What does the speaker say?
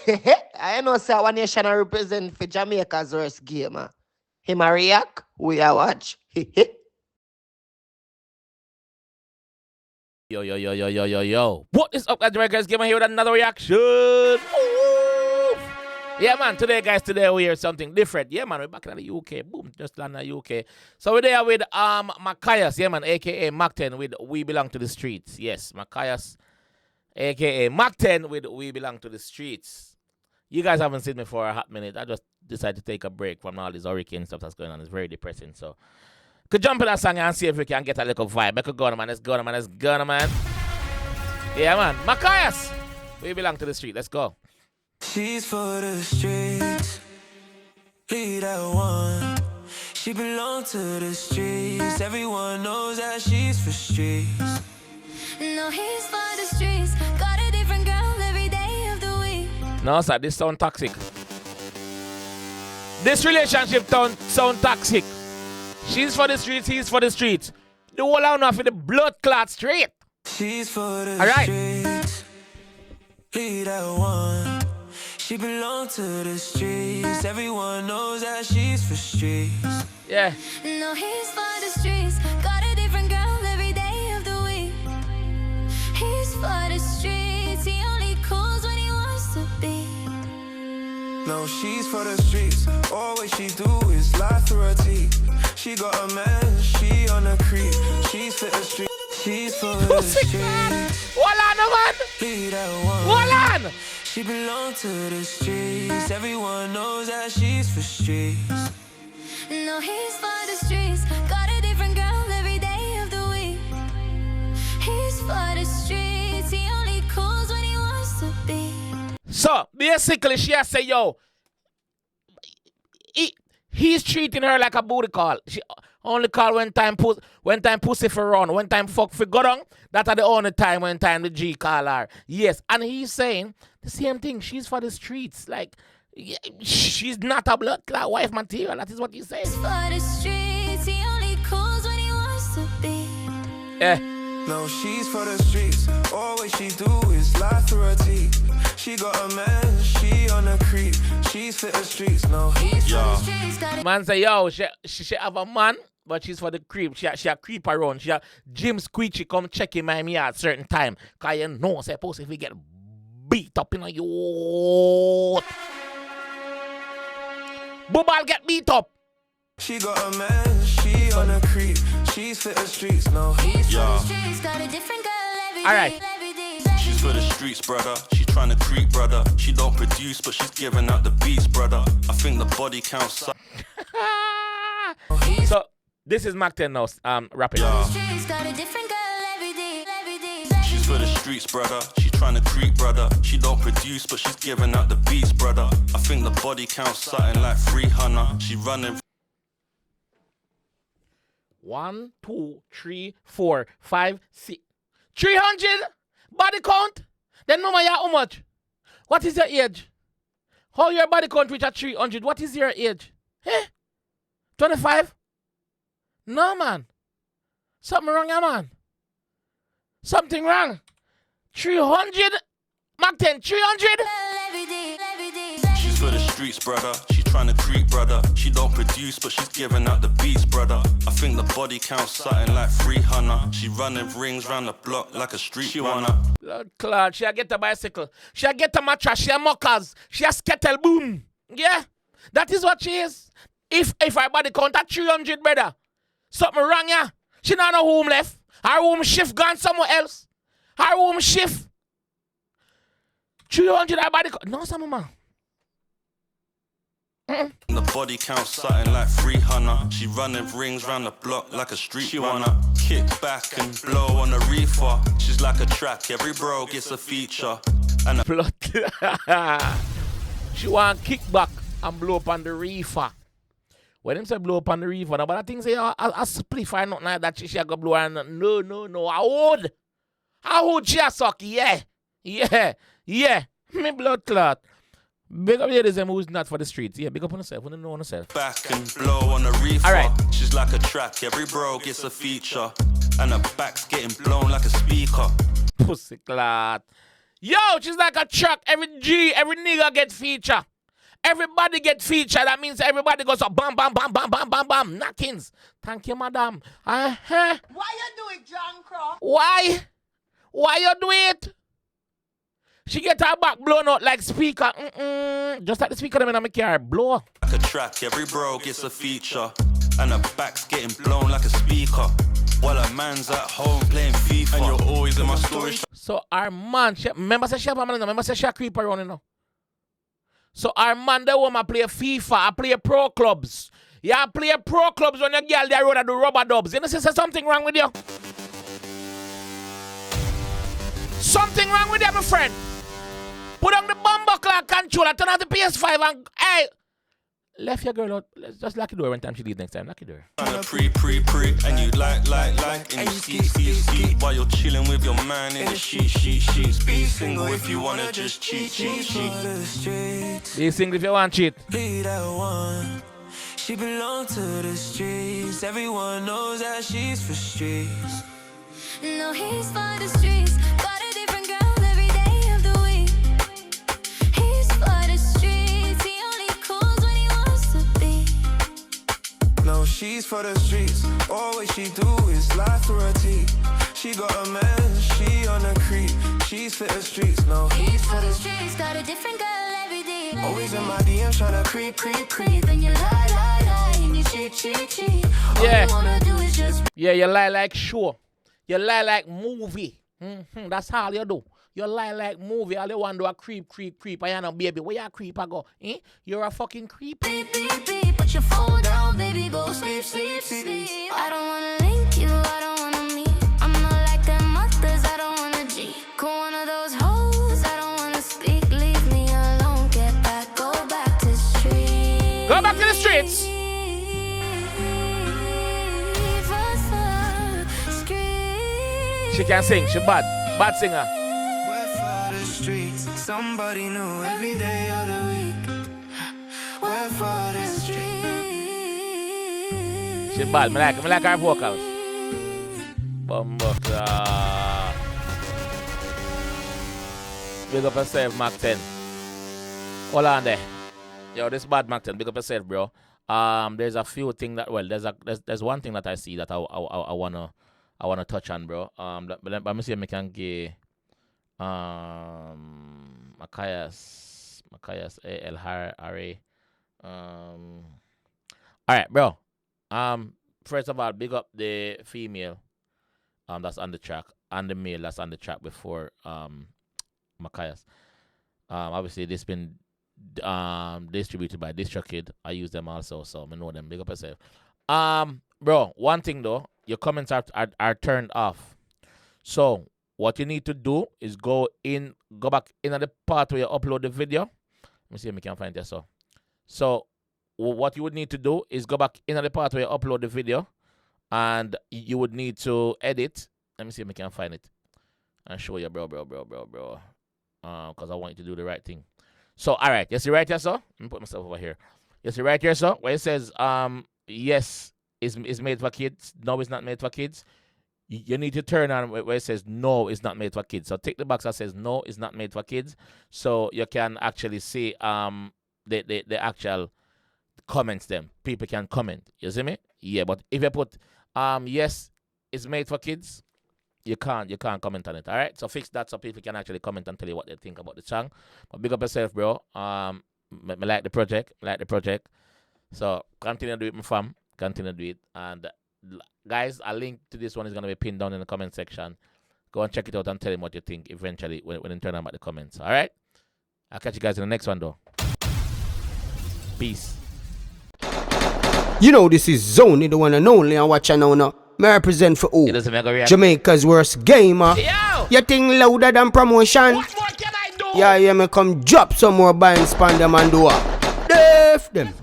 I know say one nation I represent for Jamaica's worst game. Him a react, we a watch. Yo. What is up, guys? Jamaica's Gamer here with another reaction. Ooh. Yeah, man. Today we hear something different. Yeah, man. We're back in the UK. Boom. Just landed in the UK. So we're there with Machias. Yeah, man. A.K.A. Mac10 with We Belong to the Streets. Yes, Machias. A.K.A. Mac10 with We Belong to the Streets. You guys haven't seen me for a hot minute. I just decided to take a break from all this hurricane stuff that's going on. It's very depressing. So could jump in that song and see if we can get a little vibe. Make a go, man. Let's go, man. Yeah, man. Machias. We belong to the street. Let's go. She's for the streets. Lead that one. She belongs to the streets. Everyone knows that she's for streets. No, he's for the streets. Got a different girl every day of the week. No, sir. This sound toxic. This relationship sound toxic. She's for the streets, he's for the streets. The whole out for the blood clot straight. She's for the right. streets. Lead that one. She belongs to the streets. Everyone knows that she's for streets. Yeah. No, he's for the streets. Got a different girl every day of the week. He's for the streets. He only calls when he wants to be. No, she's for the streets. All what she do is lie through her teeth. She got a man, she on a creep. She's for the streets. She's for the streets. Hold on, man. Lead that one. Hold on. She belongs to the streets. Everyone knows that she's for streets. No, he's for the streets. Got a different girl every day of the week. He's for the streets. He only calls when he wants to be. So, basically, she has say, yo, he's treating her like a booty call. She only call when time pussy for run, when time fuck for go down. That are the only time when time the G call her. Yes, and he's saying the same thing. She's for the streets. Like, she's not a blood clot wife material. That is what he's saying. He's for the streets. He only calls when he wants to be. Yeah. No, she's for the streets. All what she do is lie through her teeth. She got a man, she on a creep. She's for the streets. No, he's for the streets. Man say, yo, she have a man, but she's for the creep. She a creep around. She a Jim Squeechy come check in me at certain time. Cause you know, suppose if we get beat up in a youth. Boobal get beat up. She got a man, she on a creep. She's for the streets. No, he's for the streets. Got a different girl every day. All right. She's for the streets, brother. She tryna creep, brother. She don't produce, but she's giving out the beats, brother. I think the body counts. So this is Mac10 now. Rapping. She's for the streets, brother. She tryna creep, brother. She don't produce, but she's giving out the beats, brother. I think the body counts something like 300. She running. 1, 2, 3, 4, 5, 6, 300 body count. Then no matter how much. What is your age? How your body count reach at 300? What is your age? Eh? 25? No, man. Something wrong, yeah, man. Something wrong. 300? Mac10, 300? She's for the streets, brother. She tryna creep, brother. She don't produce, but she's giving out the beats, brother. I think the body counts something like 300. She running rings round the block like a street runner. Lord Claude, she a get a bicycle. She a get a mattress. She a mockers. She a skettle boom. Yeah? That is what she is. If her body count at 300, brother, something wrong, yeah? She not no home left. Her home shift gone somewhere else. Her home shift. 300 her body count. No, some man. The body counts something like 300. She running rings round the block like a street runner. Kick back and blow on a reefer. She's like a track, every bro gets a feature. And blood. She want kick back and blow up on the reefer. When them say blow up on the reefer, but I think say a spliff or nothing like that, she go blow on. No. I would she a suck, yeah. Me blood clot. Big up ladies who's not for the streets. Yeah, big up on yourself. When you know on yourself. Back and blow on a reefer. All right. She's like a track. Every bro gets a feature. And her back's getting blown like a speaker. Pussy clot. Yo, she's like a truck. Every nigga get feature. Everybody get feature. That means everybody goes up. Bam, bam, bam, bam, bam, bam, bam. Knockings. Thank you, madam. Why you do it, John Crow? Why? Why you do it? She get her back blown out like speaker. Just like the speaker them in my car. Blow. Like a track, every bro gets a feature. And her back's getting blown like a speaker. While a man's at home playing FIFA. And you're always in my story. So our man, remember say she have a man, remember say she a creep around, you know. So our man, the woman play FIFA, I play pro clubs. Yeah, I play pro clubs when your girl there road and do rubber dubs. You know, say something wrong with you. Something wrong with you, my friend. Put on the bumper clock controller, turn on the PS5 and hey. Left your girl out. Let's just lock the door when time she leaves next time. Lock the door. Pre, and you like, and you ski, while you're chilling with your man in the sheets. Be single if you wanna just cheat. Be single if you want cheat. Be that one. She belongs to the streets. Everyone knows that she's for streets. No, he's for the streets. Got a different girl every day of the week. He's for the streets. He only calls when he wants to be. No, she's for the streets. All she do is lie through her teeth. She got a man, she on a creep. She's for the streets. No, He's for the streets. Got a different girl every day. always in my DM tryna creep. And you lie, and you cheat. All Yeah. you wanna do is just Yeah, you lie like show. You lie like movie. That's all you do. You lie like movie. All you want to do a creep. I am a baby. Where you creep I go? You're a fucking creep. beep. Put your phone down, baby, go sleep. I don't wanna link you, I don't wanna meet. I'm not like them others, I don't wanna G. Cool one of those hoes, I don't wanna speak. Leave me alone, get back, go back to the streets. Go back to the streets. She can sing. She bad singer. We're for the streets. Somebody new every day of the week. We're for the streets. She bad. Me like her vocals. Bumbuckler. Big up yourself, Mac 10. Hold on there. Yo, this bad Mac 10. Big up yourself, bro. There's a few things that there's one thing that I see that I wanna touch on, bro. Let me see if I can get Machias 𝐑𝐂𝐓𝐈𝐎𝐍. Alright, bro. First of all, big up the female that's on the track and the male that's on the track before Machias. Obviously this been distributed by 𝐑𝐄𝐀𝐂𝐓𝐈𝐎���. I use them also, so I know them. Big up yourself. Bro, one thing though, your comments are turned off. So what you need to do is go back in the part where you upload the video. Let me see if I can find it. So what you would need to do is go back in the part where you upload the video, and you would need to edit. Let me see if I can find it and show you, bro. Because I want you to do the right thing. So all right, you see right here, so let me put myself over here. You see right here, so where it says yes, is made for kids. No, it's not made for kids. You need to turn on where it says no, it's not made for kids. So tick the box that says no, it's not made for kids, so you can actually see the actual comments. Them people can comment. You see me? Yeah, but if you put yes, it's made for kids, you can't comment on it. All right, so fix that so people can actually comment and tell you what they think about the song. But big up yourself, bro. Me like the project, so continue to do it, my fam. Continue to do it. And guys, a link to this one is going to be pinned down in the comment section. Go and check it out and tell him what you think eventually when you turn on about the comments. All right? I'll catch you guys in the next one, though. Peace. You know this is Zony, the one and only, and watch now. May I represent for who? Jamaica's worst gamer. Yo! You think louder than promotion? What more can I do? Yeah, me come drop some more buying span them and do what? Def them.